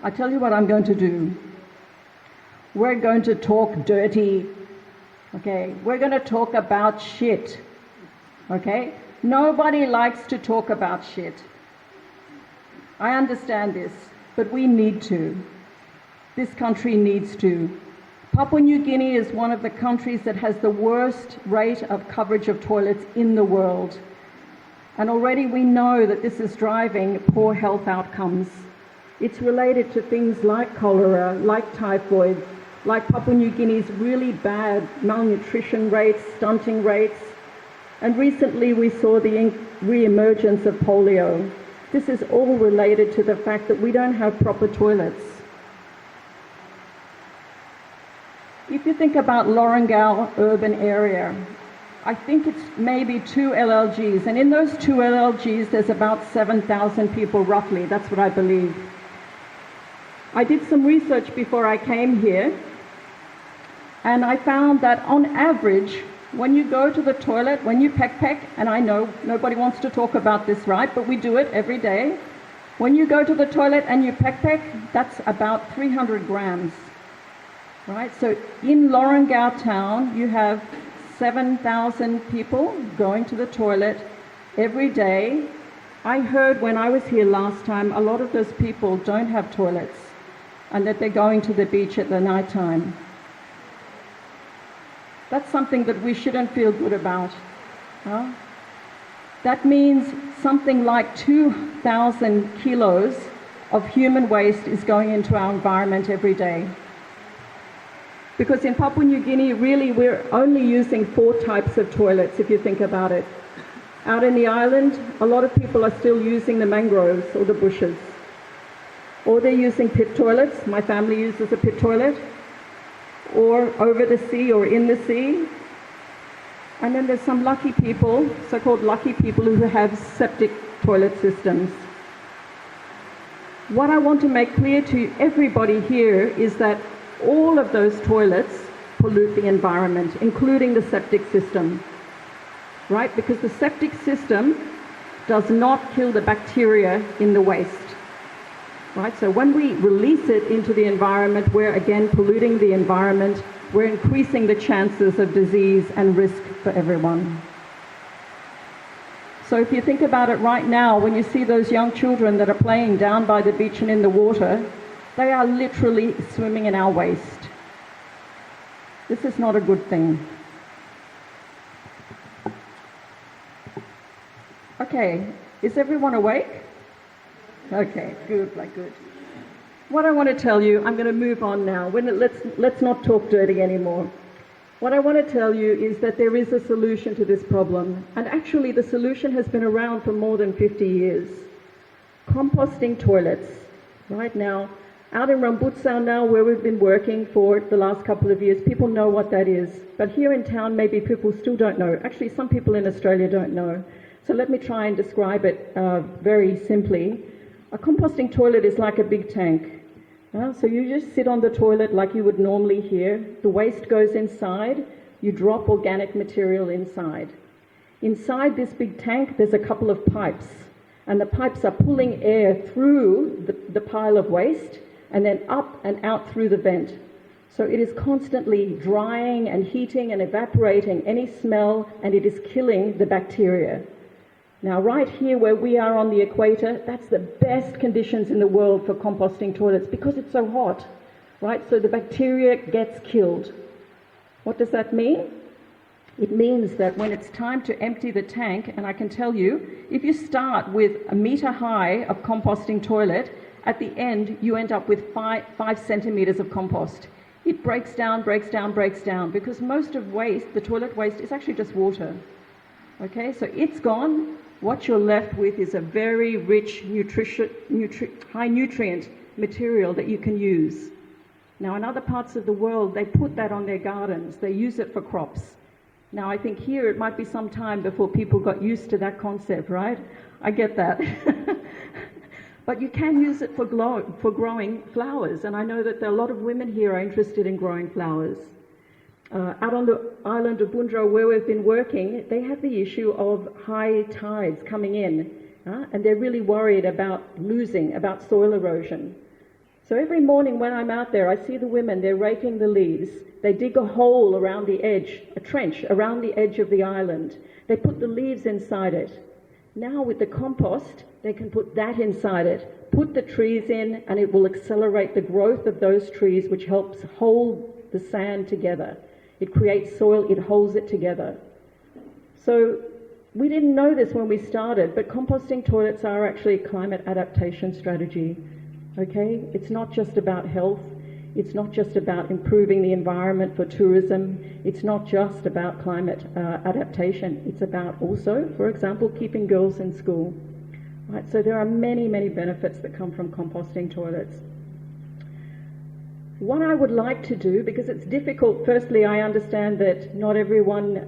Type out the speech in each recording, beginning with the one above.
I tell you what I'm going to do. We're going to talk dirty, okay? We're going to talk about shit, okay? Nobody likes to talk about shit. I understand this, but we need to. This country needs to. Papua New Guinea is one of the countries that has the worst rate of coverage of toilets in the world. And already we know that this is driving poor health outcomes. It's related to things like cholera, like typhoid, like Papua New Guinea's really bad malnutrition rates, stunting rates. And recently we saw the re-emergence of polio. This is all related to the fact that we don't have proper toilets. If you think about Lorengau urban area, I think it's maybe 2 LLGs, and in those 2 LLGs there's about 7,000 people roughly, that's what I believe. I did some research before I came here, and I found that on average, when you go to the toilet, when you peck, and I know nobody wants to talk about this, right, but we do it every day. When you go to the toilet and you peck, that's about 300 grams. Right, so in Lorengau town, you have 7,000 people going to the toilet every day. I heard when I was here last time, a lot of those people don't have toilets and that they're going to the beach at the night time. That's something that we shouldn't feel good about. Huh? That means something like 2,000 kilos of human waste is going into our environment every day. Because in Papua New Guinea, really, we're only using 4 types of toilets, if you think about it. Out in the island, a lot of people are still using the mangroves or the bushes. Or they're using pit toilets. My family uses a pit toilet. Or over the sea or in the sea. And then there's some lucky people, so-called lucky people, who have septic toilet systems. What I want to make clear to everybody here is that all of those toilets pollute the environment, including the septic system, right? Because the septic system does not kill the bacteria in the waste, right? So when we release it into the environment, we're again polluting the environment, we're increasing the chances of disease and risk for everyone. So if you think about it right now, when you see those young children that are playing down by the beach and in the water, they are literally swimming in our waste. This is not a good thing. Okay, is everyone awake? Okay, good, good. What I want to tell you, I'm going to move on now. Let's not talk dirty anymore. What I want to tell you is that there is a solution to this problem. And actually the solution has been around for more than 50 years. Composting toilets. Right now, out in Rambutsau now, where we've been working for the last couple of years, people know what that is. But here in town, maybe people still don't know. Actually, some people in Australia don't know. So let me try and describe it very simply. A composting toilet is like a big tank. So you just sit on the toilet like you would normally here. The waste goes inside. You drop organic material inside. Inside this big tank, there's a couple of pipes. And the pipes are pulling air through the pile of waste and then up and out through the vent. So it is constantly drying and heating and evaporating any smell, and it is killing the bacteria. Now right here where we are on the equator, that's the best conditions in the world for composting toilets because it's so hot, right? So the bacteria gets killed. What does that mean? It means that when it's time to empty the tank, and I can tell you, if you start with a meter high of composting toilet, at the end you end up with 5 centimeters of compost. It breaks down, because most of waste, the toilet waste, is actually just water. Okay, so it's gone. What you're left with is a very rich, high nutrient material that you can use. Now in other parts of the world, they put that on their gardens. They use it for crops. Now I think here it might be some time before people got used to that concept, right? I get that. But you can use it for growing flowers, and I know that a lot of women here are interested in growing flowers. Out on the island of Bundro, where we've been working, they have the issue of high tides coming in, and they're really worried about soil erosion. So every morning when I'm out there, I see the women, they're raking the leaves. They dig a hole around the edge, a trench around the edge of the island. They put the leaves inside it. Now with the compost, they can put that inside it, put the trees in, and it will accelerate the growth of those trees, which helps hold the sand together. It creates soil, it holds it together. So we didn't know this when we started, but composting toilets are actually a climate adaptation strategy. Okay? It's not just about health. It's not just about improving the environment for tourism. It's not just about climate adaptation. It's about also, for example, keeping girls in school. Right? So there are many, many benefits that come from composting toilets. What I would like to do, because it's difficult, firstly, I understand that not everyone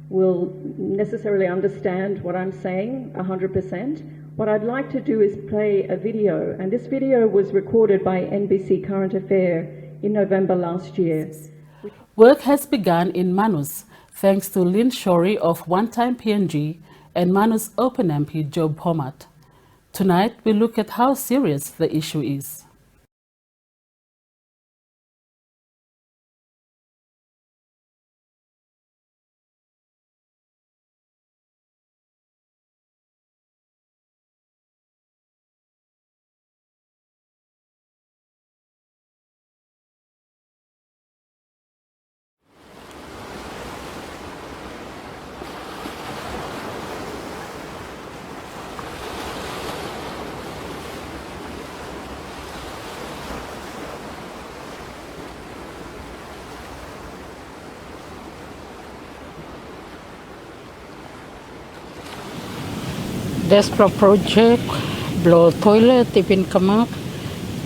will necessarily understand what I'm saying 100%. What I'd like to do is play a video, and this video was recorded by NBC Current Affair in November last year. Work has begun in Manus thanks to Lynne Shorri of One Time PNG and Manus Open MP Job Pomat. Tonight we look at how serious the issue is. Desperate project, blow toilet, even come up.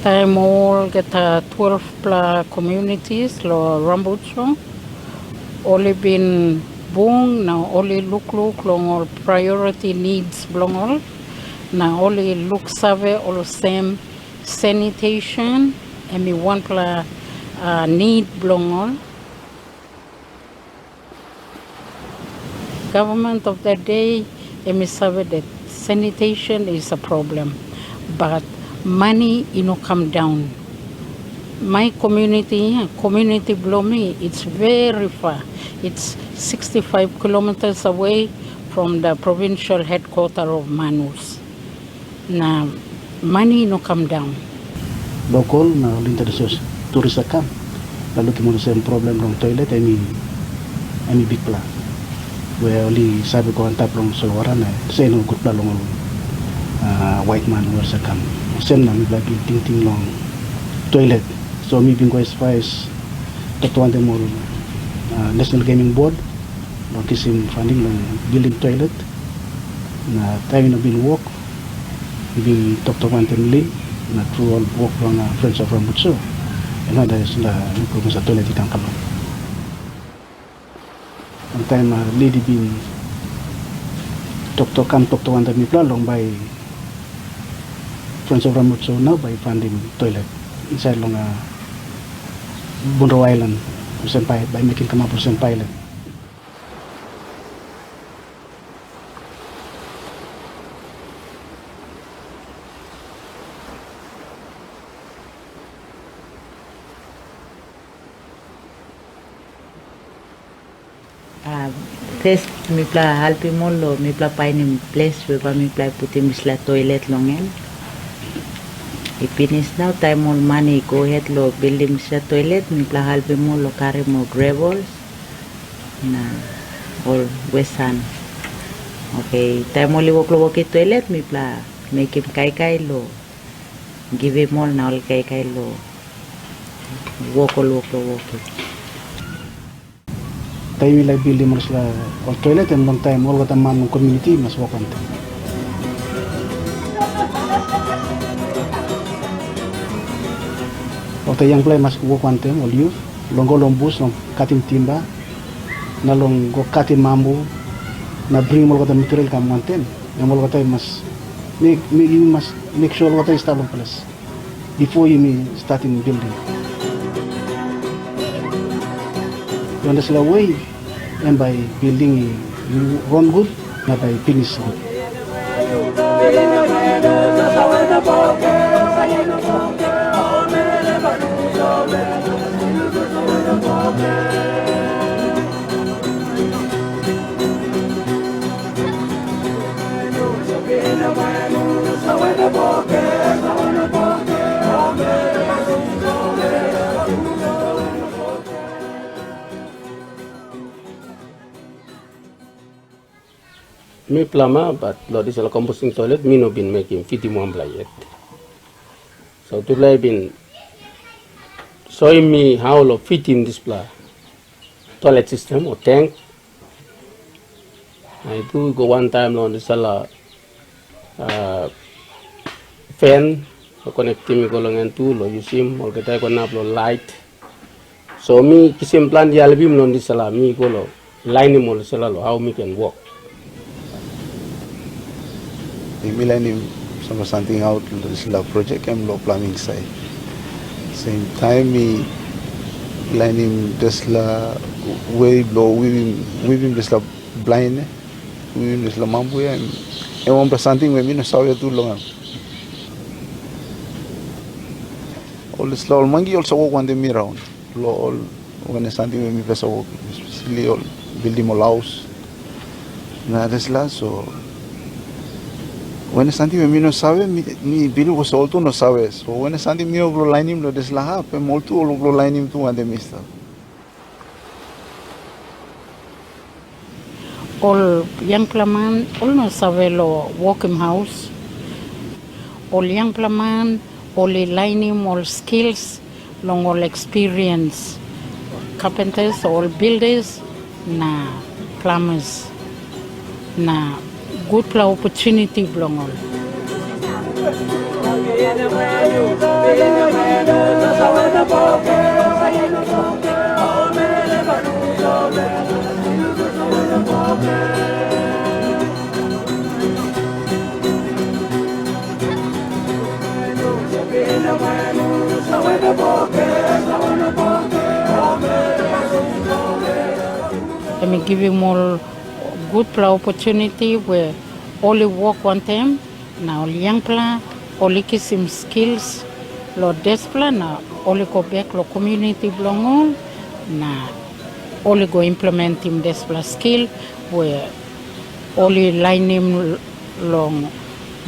Time all get 12 communities, lo Rambucho. Only been boom, now only look long all priority needs belong all. Now only look survey all same sanitation, and me one need belong all. Government of that day, and me survey that sanitation is a problem, but money come down. My community below me, it's very far. It's 65 kilometers away from the provincial headquarters of Manus. Now, money come down. Local na linta desos tourist come. Lalu kimo same problem long toilet any big pla. Where only sabi ko ang taplong solwaran na say no good long white man where sa kam. Same na mi lagi ting long toilet. So mi bingo as far as tatuan dem mo National Gaming Board long kisim funding long building toilet na tayo na bin walk bin toktokan tem Lynne na through all walk from Friends of Rambutso. And ada sila ko sa toilet ikang kalong. Ang time lady bin toktokan mi plalong by Friends of Rambutso now by funding toilet inside long Bunro Island by making come up with some pilot. First, mi pla halpi molo, mi pla painin place, we pa mi pla puti misla toilet longen. Finish now, time all money, go ahead lo building misla toilet, mi pla halpi molo carry mo gravels, na all western. Okay, time all walk lo walk toilet, mi pla make him kai lo, give him all na all kai lo, walk. Tayo like building mo sila all toilet and long time all kata man community mas wakan. Oke yang play mas wakan tem all youth longo lombus long cutting timba na long go cutting mambu na bring mo kata material kam manten yang mo kata mas make sure kata install place before you starting building. You understand the way, and by building you run good, not by finish good. me plama but lo this la composting toilet me no been making fiti mo ambla yet. So today been showing me how to fit in this toilet system or tank. I do go one time on this fan so connecting me golongan tu lo yusim or kita ko nap lo light. So me kisim plan di album non this me go lo line mo lo how me can walk. Millennium sama something out this project am lo plumbing side. Same time me lining this la way blow weaving this la blind weaving this la mambu ya em something we no sabe tu lo all this la mangi also walk on the mirror lo all when something we pesa walk especially all building all house na this la so when something we no sabe mi bilu was all tu no sabe so when something mi oglo lining lo des la pe molto oglo lining tu ande mista all young plaman all no sabe lo walking house all young plaman all lining all skills long all experience carpenters all builders na plumbers na good opportunity belong all. Let me give you more good opportunity where only work one time, now only young plan, only some skills, lo despla na only go back lo community belong all, na only go implement him despla skill where only line him long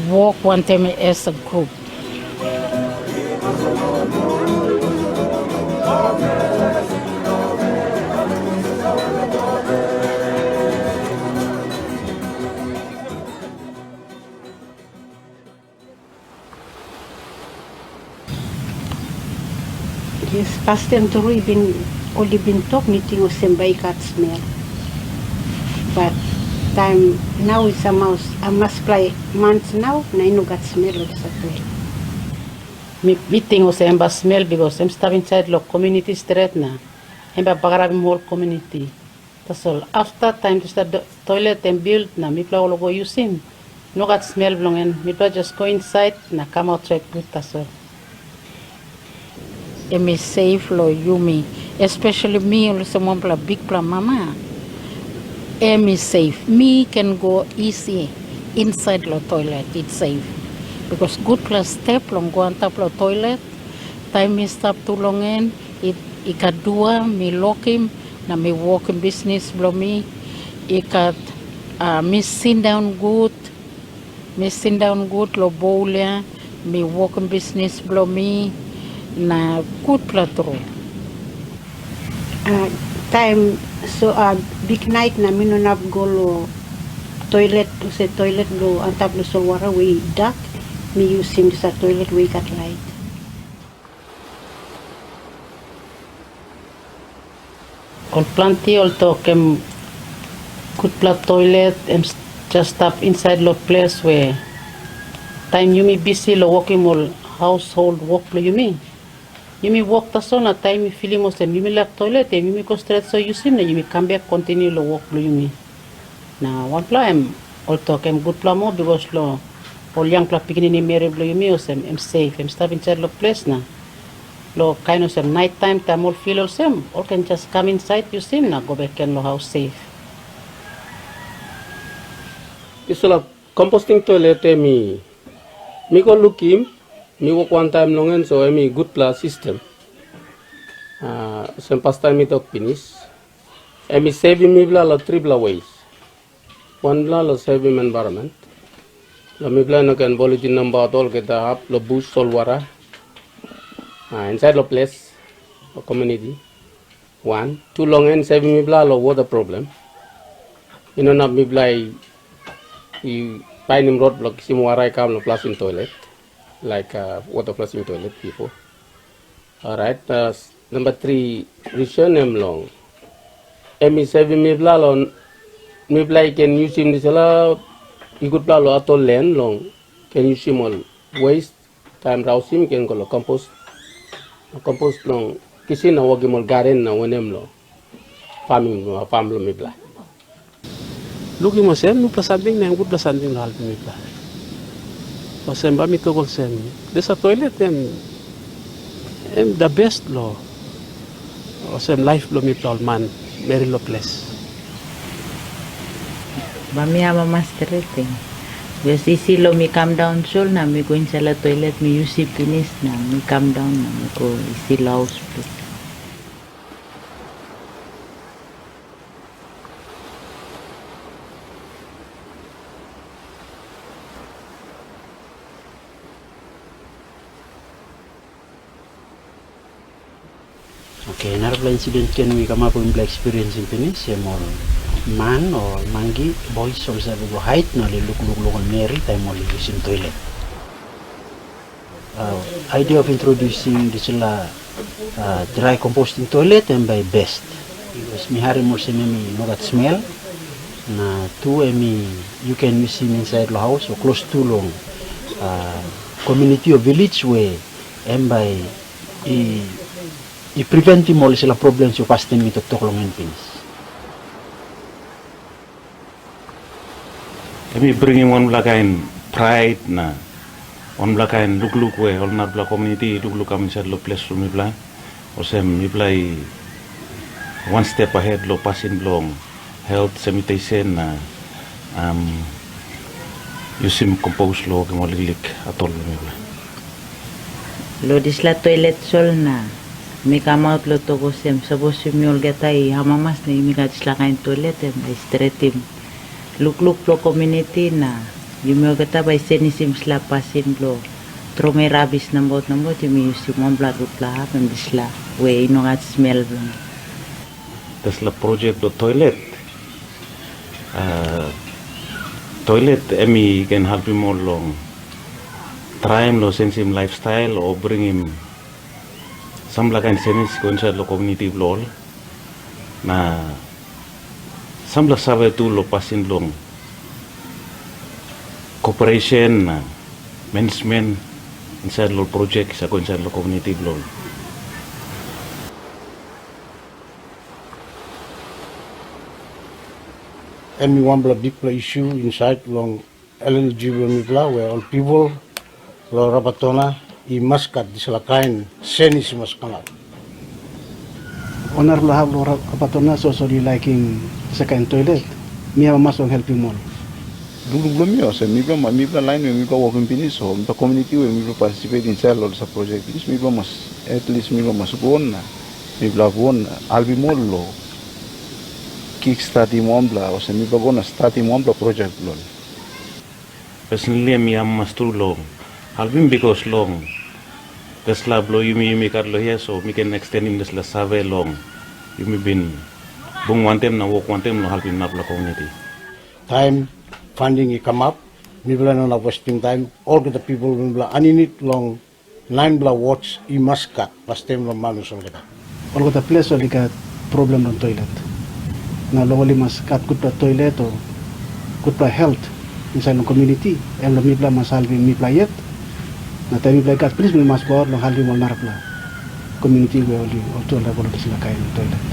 work one time as a group. Yes, past and through only been talk meeting of Sembai cat smell. But time now it's a mouse. I must play months now, and I know got smell of the Me meeting o semba smell because I'm start inside lo community street na. Emba bagara mi whole community. That's all. After time to start the toilet and build na mi pla go using. No got smell belong and mi pla just go inside na come out check good that's all. Me safe lo yumi, especially me or someone pla big pla mama. Me safe. Me can go easy inside lo toilet. It's safe because good plus step long go on top lo toilet. Time me stop too long in ikat dua me lock him na me walk in business blo me ikat me sit down good lo bowlia me walk in business blo me na good platro. time so big night na mino na go lo toilet to say toilet go on top lo solwara we duck me using sa toilet we got light. All plenty all talk good plat toilet and just stop inside lo place where time you me busy lo walking all household work lo you me walk the son at time you feel most and you me left toilet and you me go straight so you see na you me come back continue lo walk lo you me now one pla all talk good pla more because lo all young pla picking in mere lo you me or I'm safe I'm stop inside lo place na lo kind of some night time all feel all same all can just come inside you see na go back and lo house safe. This composting toilet me go look him. Me work one time long and so me good plus system. Some past time me talk finish. Me saving me bla three bla ways. One bla lo saving environment. Lo me bla no can bulletin number all get up lo boost all water. Inside lo place or community. 1, 2 long and saving me bla lo water problem. You know not me bla You find him roadblock, Simuarai come no flushing toilet, like water flushing toilet before. Alright, number 3, return him long. Emi sevi mi blalon, mi blai can use him this ala, you could blalo atol land long, can use him all waste, time rouse him can go compost, compost long, kisi na wagi mol garden na wenem lo, farming, farm lo mi blai. Looking mo sem, no plus something na good plus something lo halpi mi pla. O sem ba mi to kol sem. Desa toilet em the best lo. O sem life lo mi pla man, very lo place. Mami ama master rating. Because isi lo mi come down sol na mi go inside la toilet mi use finish na mi come down na mi go isi la house please. Okay, another incident can we come up with experience in Penis, more man or mangi boys also have go height no look on Mary time only using toilet. Idea of introducing this dry composting toilet and by best. Because mi hari more semi no that smell. Na two you can use him inside the house or close to long community or village where and by i prevent him all sila problems yung pastin mi tok long in Pinis. Kami bring in one kind pride na one kind look we all na black community look kami sa lo place mi bla o sem mi bla one step ahead lo passing long health sanitation na using compost lo kamo lilik atol mi bla Lo disla toilet sol na mi come out lo to go sem suppose mi ol geta I hamamas na mi ka disla kain toilet and I straight him look lo community na yumi ol geta by senisim sla passing lo trome rabis nambot yumi use mo blood upla hap and disla we ino gat smell blang Tesla project lo toilet toilet emi can help him more long try him lo sense him lifestyle or bring him some like and sense go inside lo community lol na some la sabe tu lo passing long cooperation na management inside lo project sa go inside lo community lol And one big issue inside long LLG where all people lo Rapatona I maskat diselakain senis maskangat. Onar lo have lo Rapatona so liking second toilet. Mi have mas on help him all. Dulu belum ya, saya mi bla line mi bla working Pinis so mi bla community mi bla participate inside lo sa project Pinis mi bla mas at least mi bla mas buona mi bla buona albi mollo kickstart imambla o se mi bla buona start imambla project lo. Personally, mi am master long. Album because long. Tesla blow you cut lo here, so we can extend him this la save long. You may been bung one time na walk one time no help him la community. Time funding I come up, mi bla no na wasting time. All the people mi bla aninit long 9 bla watch I maskat pas time lo Manus on kita. All the place only got problem on toilet. Na lo wali mas kat good pa toilet or good pa health inside the community. Em lo mi bla mas halvi mi bla yet. Na tayo mi bla kat please mi mas go lo halvi mo narap la community we only also la bolo sila kain toilet.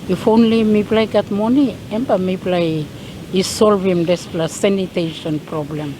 If only me play got money, empa me play is solving this plus sanitation problem.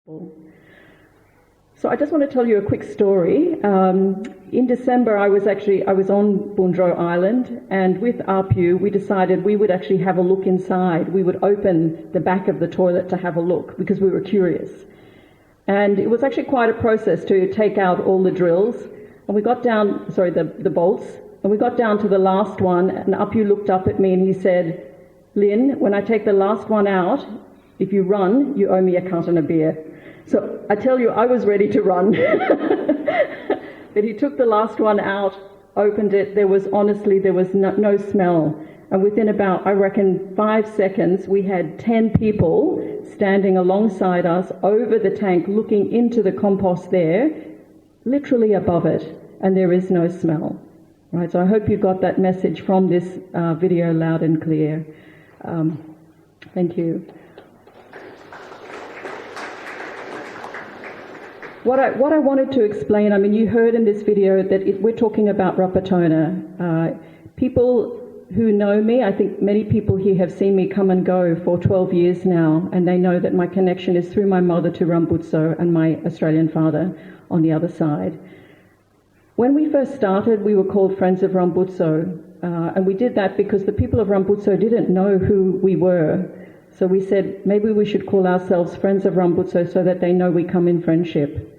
So I just want to tell you a quick story. In December, I was on Bundro Island, and with ARPU, we decided we would actually have a look inside. We would open the back of the toilet to have a look because we were curious. And it was actually quite a process to take out all the drills. And we got down, the bolts, and we got down to the last one, and ARPU looked up at me and he said, "Lynne, when I take the last one out, if you run, you owe me a carton of beer." So I tell you, I was ready to run. But he took the last one out, opened it, there was no smell. And within about, I reckon, 5 seconds, we had 10 people standing alongside us over the tank, looking into the compost there, literally above it, and there is no smell. Right, so I hope you got that message from this video loud and clear. Thank you. What I wanted to explain, I mean, you heard in this video that we're talking about Rapatona. People who know me, I think many people here have seen me come and go for 12 years now, and they know that my connection is through my mother to Rambutso and my Australian father on the other side. When we first started, we were called Friends of Rambutso, and we did that because the people of Rambutso didn't know who we were. So we said, maybe we should call ourselves Friends of Rambutso so that they know we come in friendship.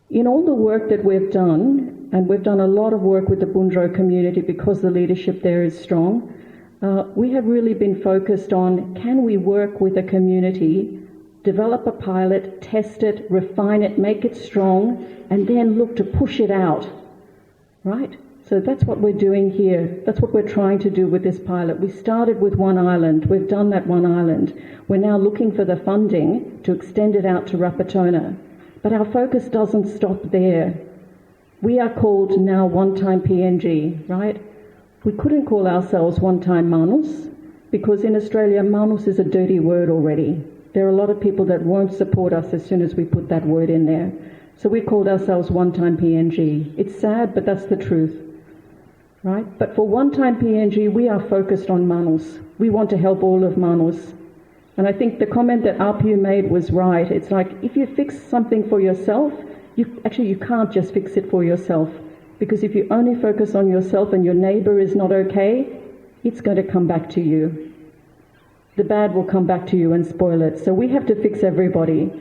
In all the work that we've done, and we've done a lot of work with the Bundro community because the leadership there is strong, we have really been focused on, can we work with a community, develop a pilot, test it, refine it, make it strong, and then look to push it out, right? So that's what we're doing here. That's what we're trying to do with this pilot. We started with one island. We've done that one island. We're now looking for the funding to extend it out to Rapatona. But our focus doesn't stop there. We are called now one-time PNG, right? We couldn't call ourselves one-time Manus because in Australia, Manus is a dirty word already. There are a lot of people that won't support us as soon as we put that word in there. So we called ourselves one-time PNG. It's sad, but that's the truth. Right? But for one-time PNG, we are focused on Manus. We want to help all of Manus. And I think the comment that ARPU made was right. It's like, if you fix something for yourself, you can't just fix it for yourself. Because if you only focus on yourself and your neighbour is not okay, it's going to come back to you. The bad will come back to you and spoil it. So we have to fix everybody.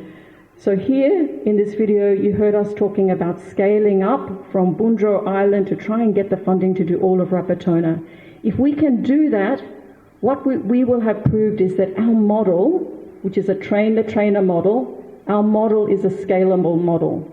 So here in this video, you heard us talking about scaling up from Bundro Island to try and get the funding to do all of Rapatona. If we can do that, what we will have proved is that our model, which is a train-the-trainer model, our model is a scalable model.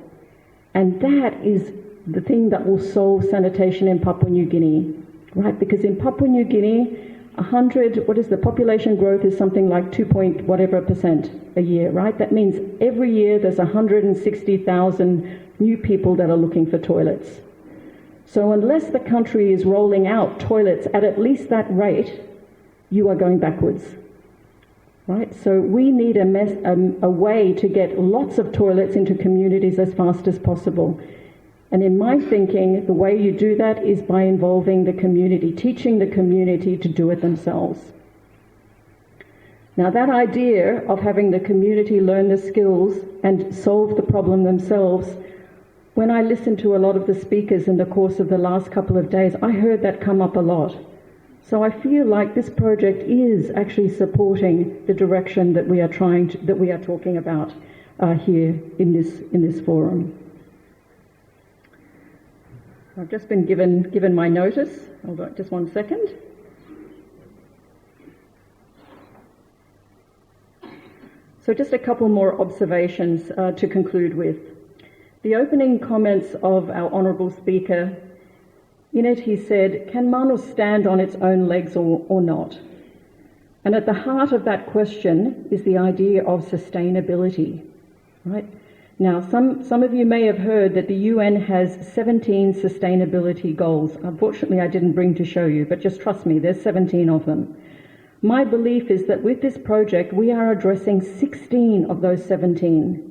And that is the thing that will solve sanitation in Papua New Guinea, right? Because in Papua New Guinea, the population growth is something like 2% a year, right? That means every year there's 160,000 new people that are looking for toilets. So unless the country is rolling out toilets at least that rate, you are going backwards, right? So we need a way to get lots of toilets into communities as fast as possible. And in my thinking, the way you do that is by involving the community, teaching the community to do it themselves. Now that idea of having the community learn the skills and solve the problem themselves, when I listened to a lot of the speakers in the course of the last couple of days, I heard that come up a lot. So I feel like this project is actually supporting the direction that we are talking about here in this forum. I've just been given my notice. Hold on, just 1 second. So just a couple more observations to conclude with. The opening comments of our honourable speaker, in it he said, can Manus stand on its own legs or not? And at the heart of that question is the idea of sustainability, right? Now, some of you may have heard that the UN has 17 sustainability goals. Unfortunately, I didn't bring to show you, but just trust me, there's 17 of them. My belief is that with this project, we are addressing 16 of those 17.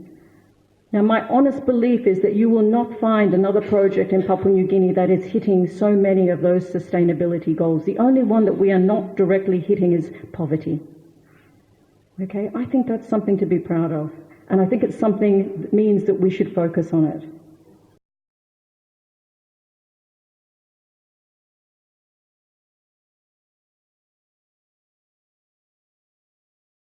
Now, my honest belief is that you will not find another project in Papua New Guinea that is hitting so many of those sustainability goals. The only one that we are not directly hitting is poverty. Okay, I think that's something to be proud of. And I think it's something that means that we should focus on it.